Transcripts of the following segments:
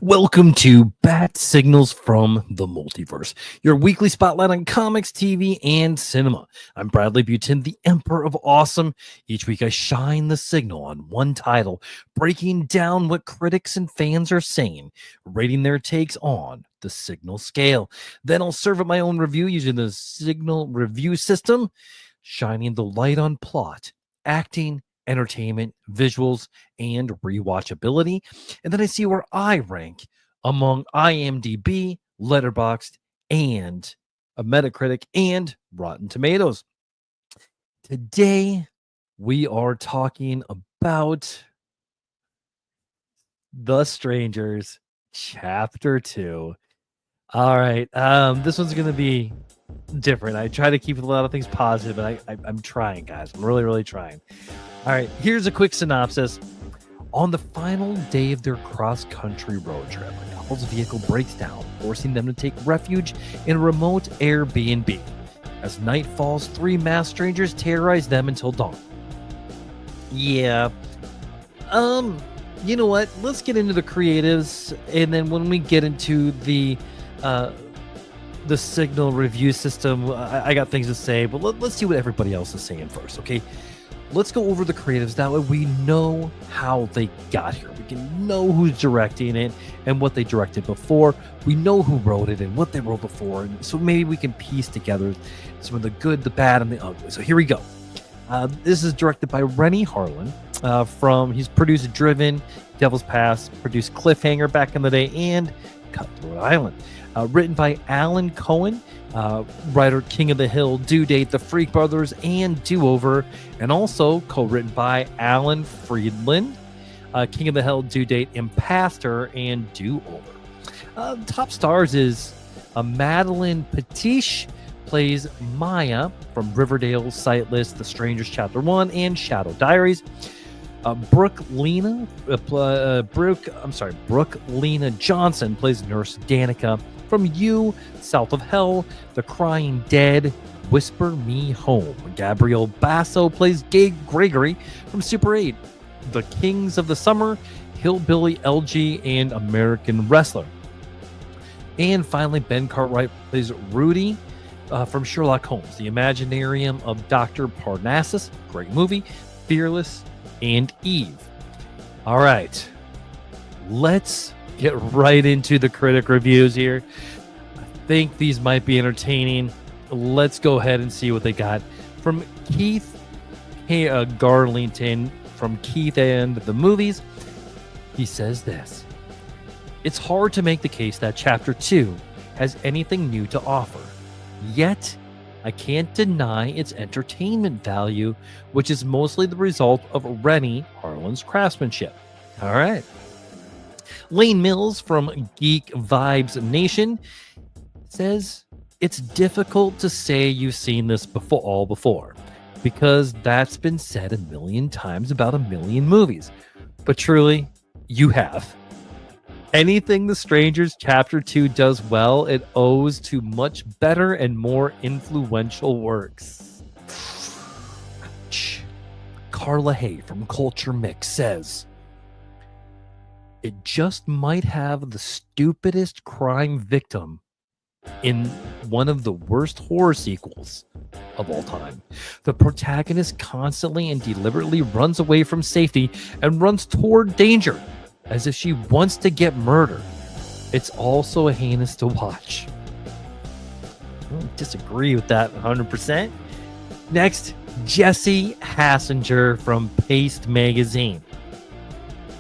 Welcome to Bat Signals from the Multiverse, your weekly spotlight on comics, TV, and cinema. I'm Bradley Butin, the Emperor of Awesome. Each week I shine the signal on one title, breaking down what critics and fans are saying, rating their takes on the signal scale. Then I'll serve up my own review using the signal review system, shining the light on plot, acting, entertainment, visuals, and rewatchability. And then I see where I rank among IMDb, Letterboxd, and a Metacritic and Rotten Tomatoes. Today, we are talking about The Strangers, Chapter 2. All right, this one's going to be different. I try to keep a lot of things positive, but I'm trying, guys. I'm really trying. All right, here's a quick synopsis. On the final day of their cross-country road trip, a couple's vehicle breaks down, forcing them to take refuge in a remote Airbnb. As night falls, three masked strangers terrorize them until dawn. Yeah. You know what? Let's get into the creatives, and then when we get into the signal review system, I got things to say, but let's see what everybody else is saying first, okay? Let's go over the creatives. That way we know how they got here. We can know who's directing it and what they directed before. We know who wrote it and what they wrote before. And so maybe we can piece together some of the good, the bad, and the ugly. So here we go. This is directed by Rennie Harlan. He's produced Driven, Devil's Pass, produced Cliffhanger back in the day, and Cutthroat Island. Written by Alan Cohen, writer King of the Hill, Due Date, The Freak Brothers, and Do Over, and also co-written by Alan Friedland, King of the Hill, Due Date, Impastor, and Do Over. Top stars is Madeline Patish, plays Maya from Riverdale, Sightless, The Strangers Chapter 1, and Shadow Diaries. Brooke Lena Johnson plays Nurse Danica from You, South of Hell, The Crying Dead, Whisper Me Home. Gabrielle Basso plays Gregory from Super 8, The Kings of the Summer, Hillbilly LG, and American Wrestler. And finally, Ben Cartwright plays Rudy from Sherlock Holmes, The Imaginarium of Dr. Parnassus, great movie, Fearless, and Eve. All right, let's get right into the critic reviews here. I think these might be entertaining. Let's go ahead and see what they got. From Keith Garlington, from Keith and the Movies, he says this: it's hard to make the case that Chapter 2 has anything new to offer, yet I can't deny its entertainment value, which is mostly the result of Rennie Harlan's craftsmanship. All right. Lane Mills from Geek Vibes Nation says, it's difficult to say you've seen this before, because that's been said a million times about a million movies. But truly, you have. Anything The Strangers Chapter 2 does well, it owes to much better and more influential works. Ouch. Carla Hay from Culture Mix says, it just might have the stupidest crime victim in one of the worst horror sequels of all time. The protagonist constantly and deliberately runs away from safety and runs toward danger, as if she wants to get murdered. It's also a heinous to watch. I don't disagree with that 100%. Next, Jesse Hassinger from Paste Magazine.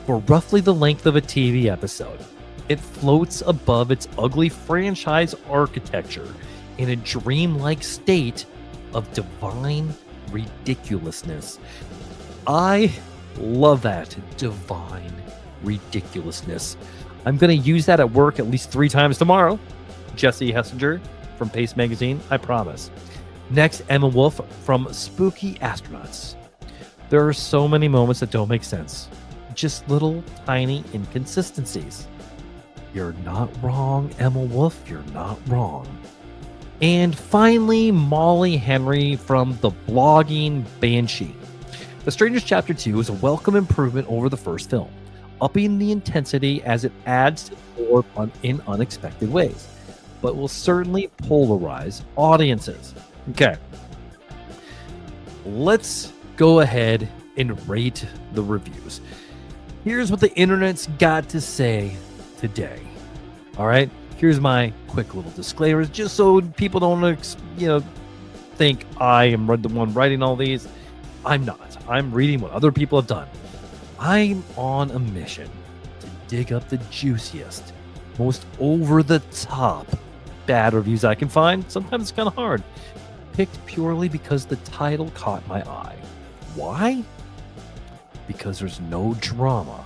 For roughly the length of a TV episode, it floats above its ugly franchise architecture in a dreamlike state of divine ridiculousness. I love that, divine ridiculousness. I'm going to use that at work at least 3 times tomorrow. Jesse Hassinger from Paste Magazine, I promise. Next, Emma Wolf from Spooky Astronauts. There are so many moments that don't make sense. Just little tiny inconsistencies. You're not wrong, Emma Wolf. You're not wrong. And finally, Molly Henry from the Blogging Banshee. The Strangers Chapter 2 is a welcome improvement over the first film. upping the intensity as it adds to the lore in unexpected ways, but will certainly polarize audiences. Okay, let's go ahead and rate the reviews. Here's what the internet's got to say today. All right, here's my quick little disclaimers, just so people don't, think I am the one writing all these. I'm not. I'm reading what other people have done. I'm on a mission to dig up the juiciest, most over-the-top bad reviews I can find. Sometimes it's kind of hard. Picked purely because the title caught my eye. Why? Because there's no drama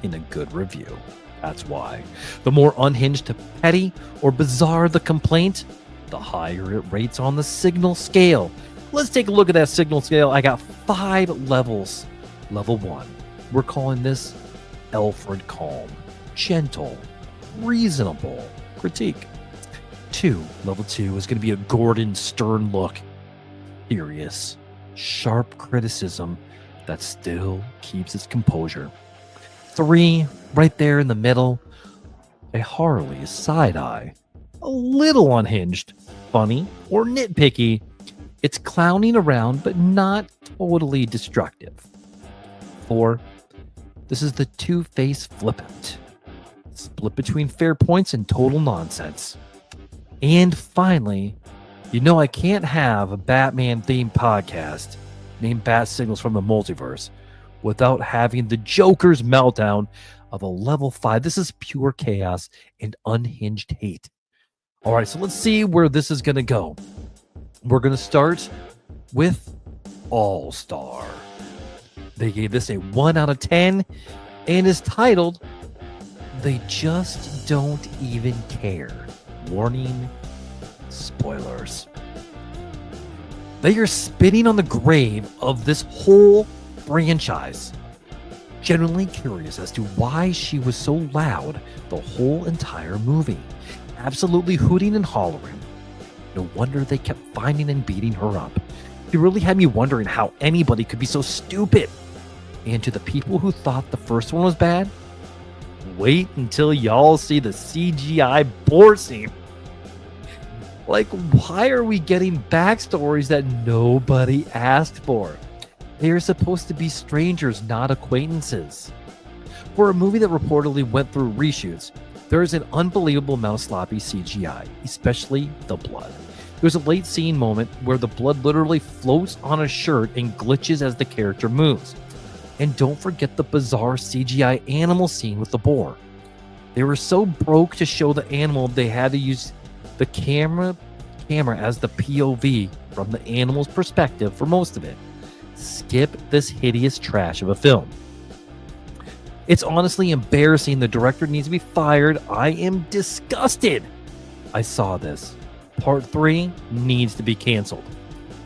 in a good review. That's why. The more unhinged to petty or bizarre the complaint, the higher it rates on the signal scale. Let's take a look at that signal scale. I got 5 levels. Level 1, we're calling this Alfred Calm, gentle, reasonable critique. Level 2 is going to be a Gordon stern look, serious, sharp criticism that still keeps its composure. 3, right there in the middle, a Harley side eye, a little unhinged, funny, or nitpicky. It's clowning around, but not totally destructive. 4, this is the two-face flippant, split between fair points and total nonsense. And finally, I can't have a Batman-themed podcast named Bat Signals from the Multiverse without having the Joker's meltdown of a level 5. This is pure chaos and unhinged hate. All right, so let's see where this is going to go. We're going to start with All-Star. They gave this a 1 out of 10 and is titled, They Just Don't Even Care. Warning, spoilers. They are spitting on the grave of this whole franchise. Genuinely curious as to why she was so loud the whole entire movie. Absolutely hooting and hollering. No wonder they kept finding and beating her up. It really had me wondering how anybody could be so stupid. And to the people who thought the first one was bad, wait until y'all see the CGI boar scene. Like, why are we getting backstories that nobody asked for? They are supposed to be strangers, not acquaintances. For a movie that reportedly went through reshoots, there is an unbelievable amount of sloppy CGI, especially the blood. There's a late scene moment where the blood literally floats on a shirt and glitches as the character moves. And don't forget the bizarre CGI animal scene with the boar. They were so broke to show the animal they had to use the camera as the POV from the animal's perspective for most of it. Skip this hideous trash of a film. It's honestly embarrassing. The director needs to be fired. I am disgusted. I saw this. Part 3 needs to be canceled.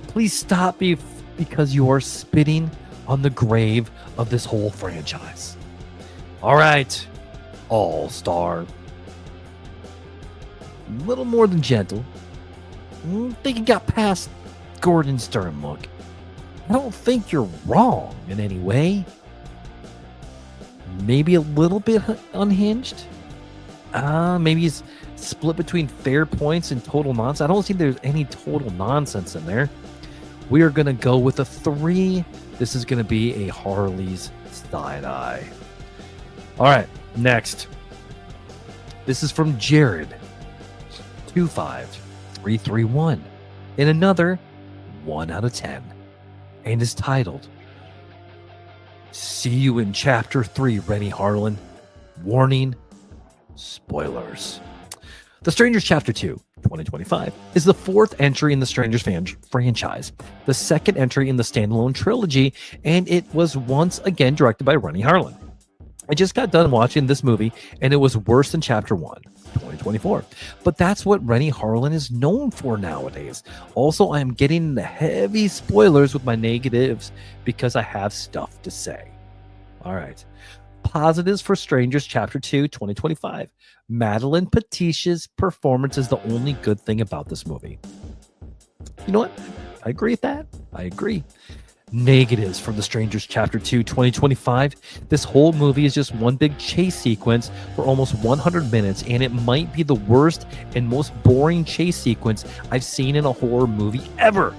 Please stop me because you are spitting on the grave of this whole franchise. All right, All-Star. Little more than gentle. I think you got past Gordon stern look. I don't think you're wrong in any way. Maybe a little bit unhinged. Maybe he's split between fair points and total nonsense. I don't think there's any total nonsense in there. We are going to go with a 3. This is going to be a Harley's side eye. All right, next. This is from Jared 25331 in another 1 out of 10 and is titled, See You in Chapter 3, Rennie Harlan. Warning, spoilers. The Strangers Chapter 2, 2025, is the 4th entry in the Strangers franchise, the 2nd entry in the standalone trilogy, and it was once again directed by Rennie Harlan. I just got done watching this movie, and it was worse than Chapter 1, 2024. But that's what Rennie Harlan is known for nowadays. Also, I am getting the heavy spoilers with my negatives because I have stuff to say. All right. Positives for Strangers Chapter 2, 2025. Madeline Petitia's performance is the only good thing about this movie. You know what? I agree with that. I agree. Negatives from The Strangers Chapter 2 2025. This whole movie is just one big chase sequence for almost 100 minutes, and it might be the worst and most boring chase sequence I've seen in a horror movie ever.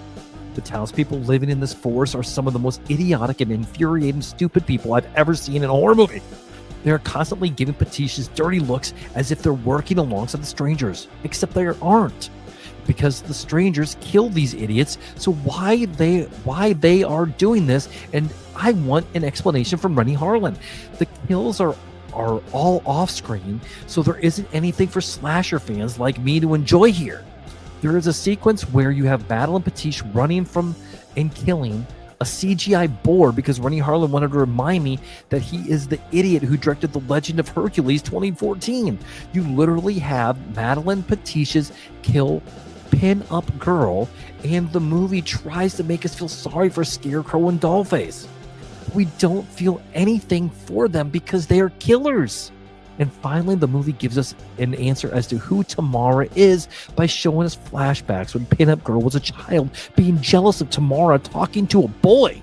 The townspeople living in this forest are some of the most idiotic and infuriating stupid people I've ever seen in a horror movie. They are constantly giving Patishas dirty looks as if they're working alongside the strangers, except they aren't. Because the strangers killed these idiots, so why they are doing this, and I want an explanation from Rennie Harlan. The kills are all off screen, so there isn't anything for slasher fans like me to enjoy here. There is a sequence where you have Madeline Patish running from and killing a CGI boar because Rennie Harlan wanted to remind me that he is the idiot who directed The Legend of Hercules 2014. You literally have Madeline Patish's kill pin-up girl, and the movie tries to make us feel sorry for Scarecrow and Dollface. We don't feel anything for them because they are killers. And finally, the movie gives us an answer as to who Tamara is by showing us flashbacks when Pin-Up Girl was a child, being jealous of Tamara talking to a boy.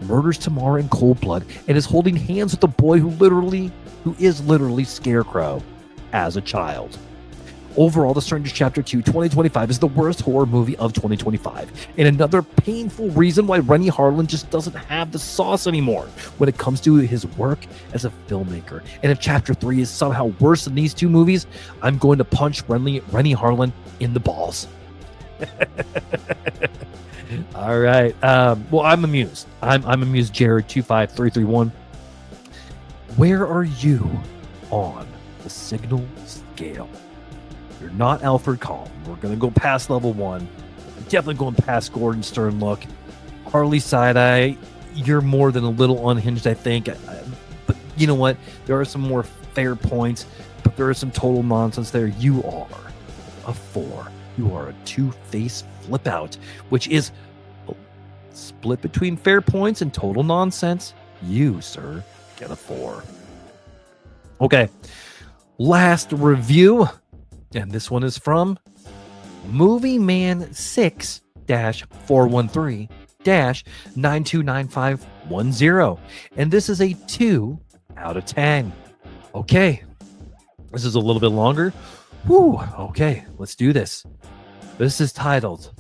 Murders Tamara in cold blood and is holding hands with the boy who is literally Scarecrow as a child. Overall, The Strangers Chapter 2 2025 is the worst horror movie of 2025, and another painful reason why Rennie Harlan just doesn't have the sauce anymore when it comes to his work as a filmmaker. And if Chapter 3 is somehow worse than these two movies, I'm going to punch Rennie Harlan in the balls. All right. Well, I'm amused. I'm amused, Jared 25331. Where are you on the signal scale? You're not Alfred Collin. We're going to go past level 1. Definitely going past Gordon Stern look. Harley Side-Eye, you're more than a little unhinged, I think. But you know what? There are some more fair points, but there is some total nonsense there. You are a 4. You are a two-face flip-out, which is split between fair points and total nonsense. You, sir, get a 4. Okay. Last review. And this one is from Movie Man 6-413-929510. And this is a 2 out of 10. Okay. This is a little bit longer. Whew. Okay. Let's do this. This is titled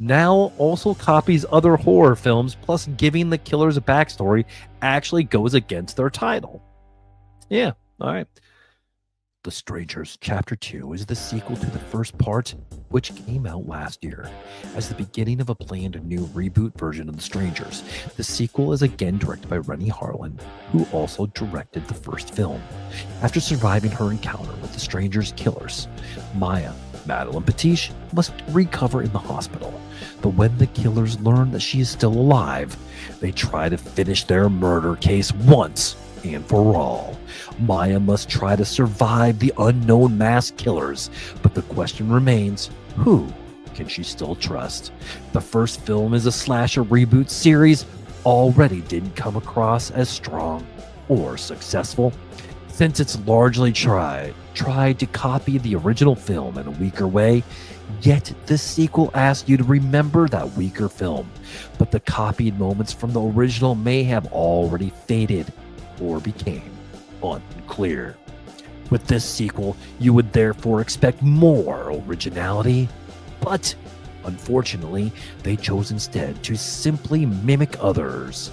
Now Also Copies Other Horror Films, plus giving the killers a backstory actually goes against their title. Yeah. All right. The Strangers Chapter 2 is the sequel to the first part, which came out last year. As the beginning of a planned new reboot version of The Strangers, the sequel is again directed by Rennie Harlan, who also directed the first film. After surviving her encounter with the Strangers' killers, Maya, Madeline Patish, must recover in the hospital. But when the killers learn that she is still alive, they try to finish their murder case once and for all. Maya must try to survive the unknown mass killers, but the question remains, who can she still trust? The first film is a slasher reboot series already didn't come across as strong or successful, since it's largely tried to copy the original film in a weaker way. Yet this sequel asks you to remember that weaker film, but the copied moments from the original may have already faded or became unclear. With this sequel, you would therefore expect more originality, but unfortunately, they chose instead to simply mimic others'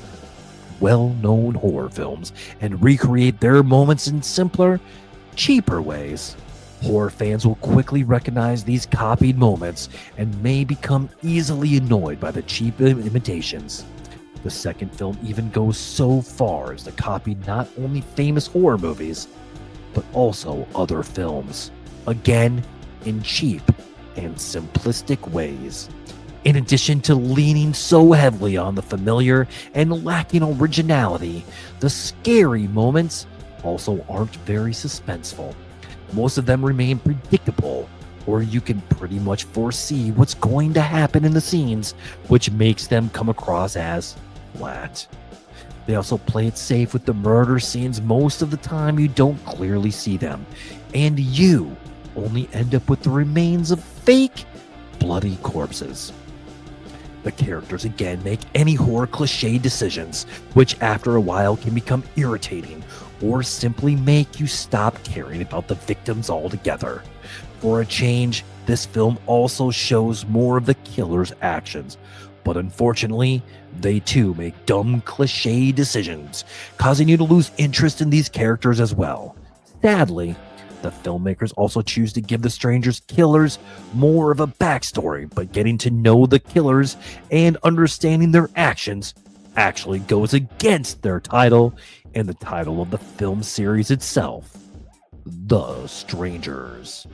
well-known horror films and recreate their moments in simpler, cheaper ways. Horror fans will quickly recognize these copied moments and may become easily annoyed by the cheap imitations. The second film even goes so far as to copy not only famous horror movies, but also other films, again in cheap and simplistic ways. In addition to leaning so heavily on the familiar and lacking originality, the scary moments also aren't very suspenseful. Most of them remain predictable, or you can pretty much foresee what's going to happen in the scenes, which makes them come across as flat. They also play it safe with the murder scenes. Most of the time you don't clearly see them, and you only end up with the remains of fake bloody corpses. The characters again make any horror cliche decisions, which after a while can become irritating or simply make you stop caring about the victims altogether. For a change, this film also shows more of the killer's actions, but unfortunately, they too make dumb cliche decisions, causing you to lose interest in these characters as well. Sadly, the filmmakers also choose to give the stranger's killers more of a backstory, but getting to know the killers and understanding their actions actually goes against their title and the title of the film series itself, The Strangers.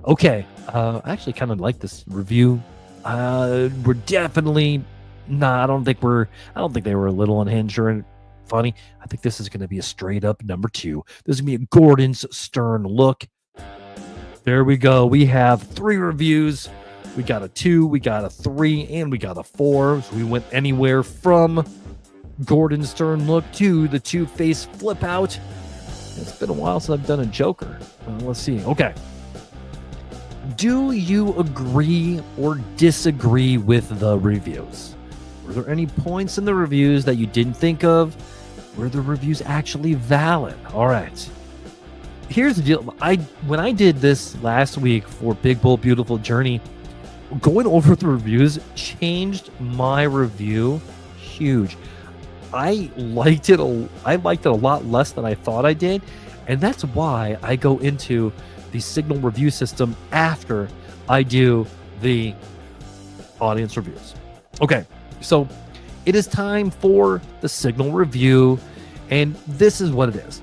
Okay, I actually kind of like this review. We're definitely not. I don't think they were a little unhinged or funny. I think this is going to be a straight up number 2. This is going to be a Gordon's Stern look. There we go. We have 3 reviews. We got a 2, we got a 3, and we got a 4. So we went anywhere from Gordon's Stern look to the Two-Face flip out. It's been a while since I've done a Joker. Let's see. Okay. Do you agree or disagree with the reviews? Were there any points in the reviews that you didn't think of? Were the reviews actually valid? All right. Here's the deal. When I did this last week for Big Bold Beautiful Journey, going over the reviews changed my review huge. I liked it a lot less than I thought I did, and that's why I go into the Signal review system after I do the audience reviews. Okay, so it is time for the Signal review, and this is what it is.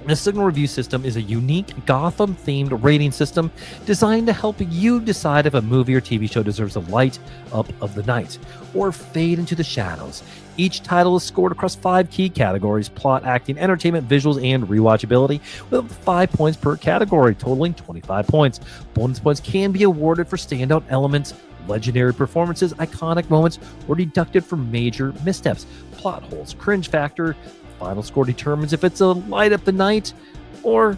The Signal review system is a unique Gotham-themed rating system designed to help you decide if a movie or TV show deserves a light up of the night or fade into the shadows. Each title is scored across 5 key categories: plot, acting, entertainment, visuals, and rewatchability, with 5 points per category, totaling 25 points. Bonus points can be awarded for standout elements, legendary performances, iconic moments, or deducted for major missteps, plot holes, cringe factor. Final score determines if it's a light up the night or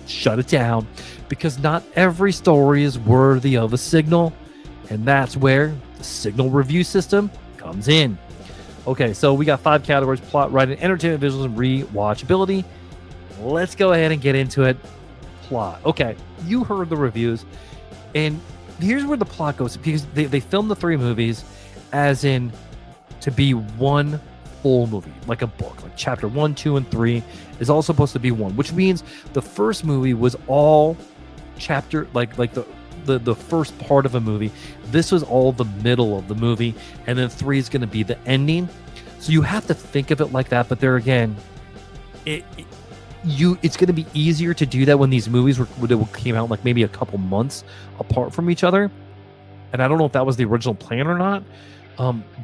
shut it down, because not every story is worthy of a signal, and that's where the Signal review system comes in. Okay, so we got 5 categories: plot, writing, entertainment, visuals, and rewatchability. Let's go ahead and get into it. Plot. Okay, you heard the reviews, and here's where the plot goes, because they filmed the 3 movies as in to be one full movie, like a book. Like chapter 1, 2, and 3 is all supposed to be one, which means the first movie was all chapter, like the first part of a movie. This was all the middle of the movie, and then 3 is going to be the ending. So you have to think of it like that. But there again, it's going to be easier to do that when these movies came out like maybe a couple months apart from each other. And I don't know if that was the original plan or not.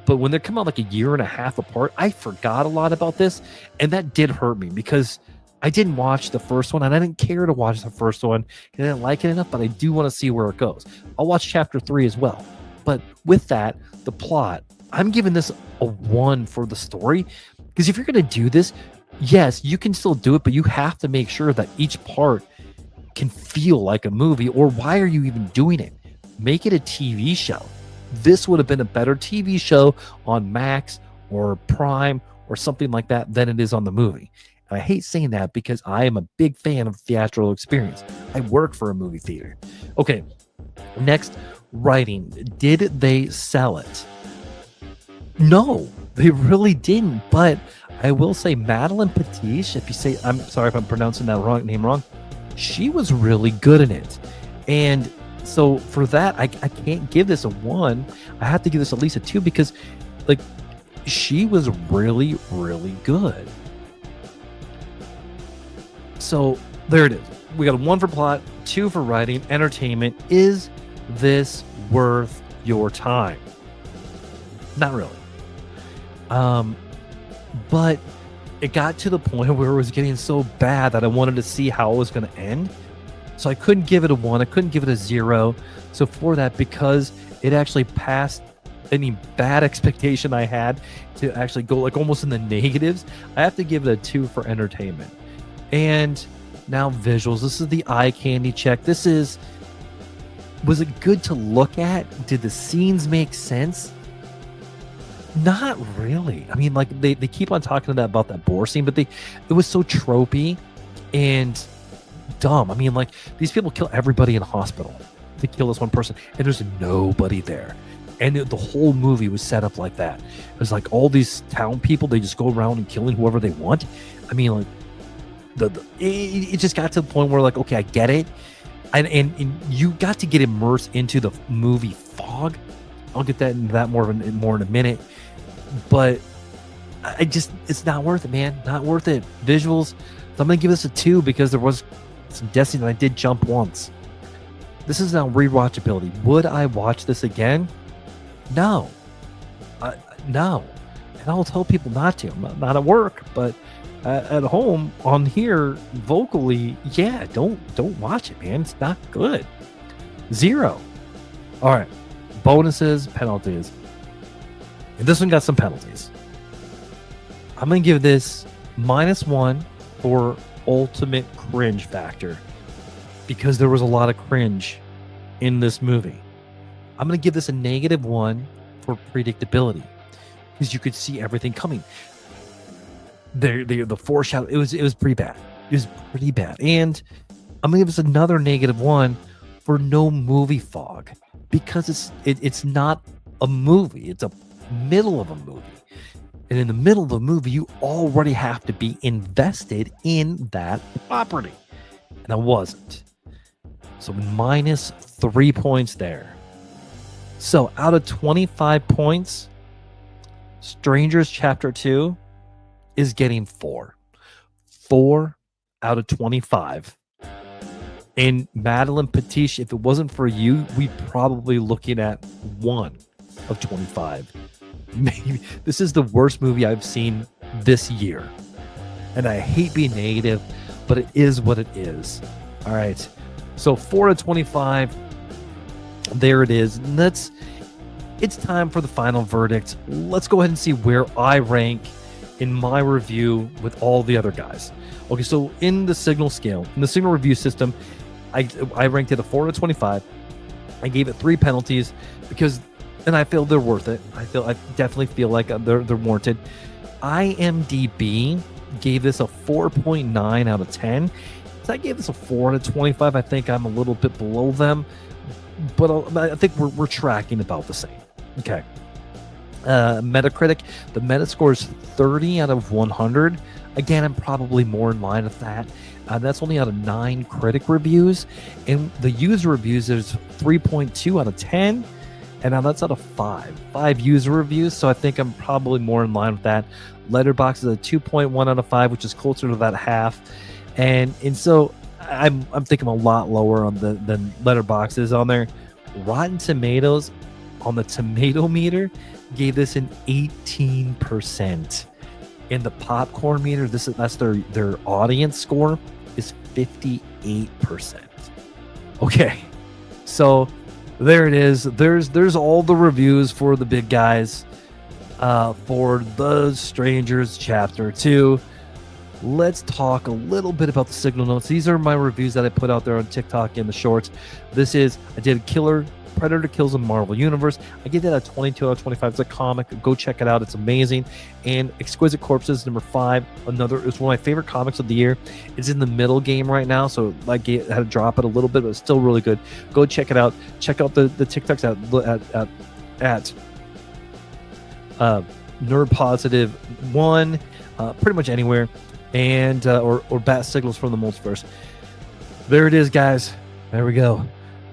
But when they come out like a year and a half apart, I forgot a lot about this, and that did hurt me because I didn't watch the first one, and I didn't care to watch the first one. I didn't like it enough, but I do want to see where it goes. I'll watch chapter 3 as well. But with that, the plot, I'm giving this a 1 for the story, because if you're going to do this, yes, you can still do it, but you have to make sure that each part can feel like a movie, or why are you even doing it? Make it a TV show. This would have been a better TV show on Max or Prime or something like that than it is on the movie. And I hate saying that because I am a big fan of theatrical experience. I work for a movie theater. Okay, next, writing. Did they sell it? No, they really didn't. But I will say Madeline Patiche, if you say, I'm sorry if I'm pronouncing that name wrong, she was really good in it. And so for that, I can't give this a 1. I have to give this at least a 2 because, like, she was really, really good. So there it is. We got a 1 for plot, 2 for writing, entertainment. Is this worth your time? Not really. But it got to the point where it was getting so bad that I wanted to see how it was going to end. So I couldn't give it a 1. I couldn't give it a 0. So for that, because it actually passed any bad expectation I had to actually go like almost in the negatives, I have to give it a 2 for entertainment. And now visuals. This is the eye candy check. This is Was it good to look at? Did the scenes make sense? Not really. I mean, like they keep on talking about that boar scene, but it was so tropey and dumb. I mean, like these people kill everybody in a hospital to kill this one person, and there's nobody there. And the whole movie was set up like that. It was like all these town people, they just go around and killing whoever they want. I mean, like it just got to the point where like, okay, I get it. And you got to get immersed into the movie fog. I'll get that more in a minute. But it's not worth it, man. Not worth it. Visuals. So I'm gonna give this a 2 because there was some destiny that I did jump once. This is now rewatchability. Would I watch this again? No. No. And I'll tell people not to. I'm not at work, but at home on here vocally, yeah, don't watch it, man. It's not good. 0. All right. Bonuses, penalties. And this one got some penalties. I'm going to give this -1 for ultimate cringe factor because there was a lot of cringe in this movie. I'm going to give this a -1 for predictability because you could see everything coming. The foreshadow, it was pretty bad. It was pretty bad. And I'm going to give this another -1 for no movie fog because it's not a movie. It's a middle of a movie. And in the middle of a movie, you already have to be invested in that property. And I wasn't. So -3 points there. So out of 25 points, Strangers Chapter 2 is getting 4. 4 out of 25. And Madeline Patiche, if it wasn't for you, we'd probably looking at 1 of 25. Maybe this is the worst movie I've seen this year. And I hate being negative, but it is what it is. All right. So 4 out of 25. There it is. And it's time for the final verdict. Let's go ahead and see where I rank in my review with all the other guys. Okay, so in the Signal scale, in the Signal review system, I ranked it a 4 out of 25. I gave it 3 penalties because, and I feel they're worth it. I definitely feel like they're warranted. IMDb gave this a 4.9 out of 10. So I gave this a 4 out of 25. I think I'm a little bit below them, but I think we're tracking about the same. Okay. Metacritic, the Metascore is 30 out of 100. Again, I'm probably more in line with that. That's only out of 9 critic reviews. And the user reviews is 3.2 out of 10. And now that's out of 5 user reviews. So I think I'm probably more in line with that. Letterboxd is a 2.1 out of 5, which is closer to that half. And so I'm thinking a lot lower on than Letterboxd is on there. Rotten Tomatoes on the tomato meter gave this an 18%. In the popcorn meter, that's their audience score is 58%. Okay, so there it is. There's all the reviews for the big guys for The Strangers Chapter 2. Let's talk a little bit about the Signal notes. These are my reviews that I put out there on TikTok and the shorts. I did Predator Kills the Marvel Universe. I gave that a 22 out of 25. It's a comic. Go check it out. It's amazing. And Exquisite Corpses, number 5. It's one of my favorite comics of the year. It's in the middle game right now, so I had to drop it a little bit, but it's still really good. Go check it out. Check out the TikToks at Nerd Positive 1, pretty much anywhere, and or Bat Signals from the Multiverse. There it is, guys. There we go.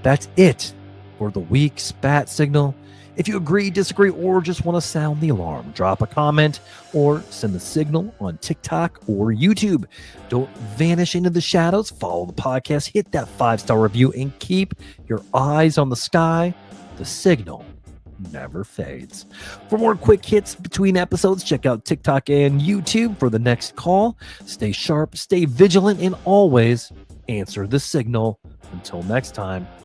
That's it for the week's Bat Signal. If you agree, disagree, or just want to sound the alarm, drop a comment or send the signal on TikTok or YouTube. Don't vanish into the shadows. Follow the podcast, hit that 5-star review, and keep your eyes on the sky. The signal never fades. For more quick hits between episodes, check out TikTok and YouTube for the next call. Stay sharp, stay vigilant, and always answer the signal. Until next time.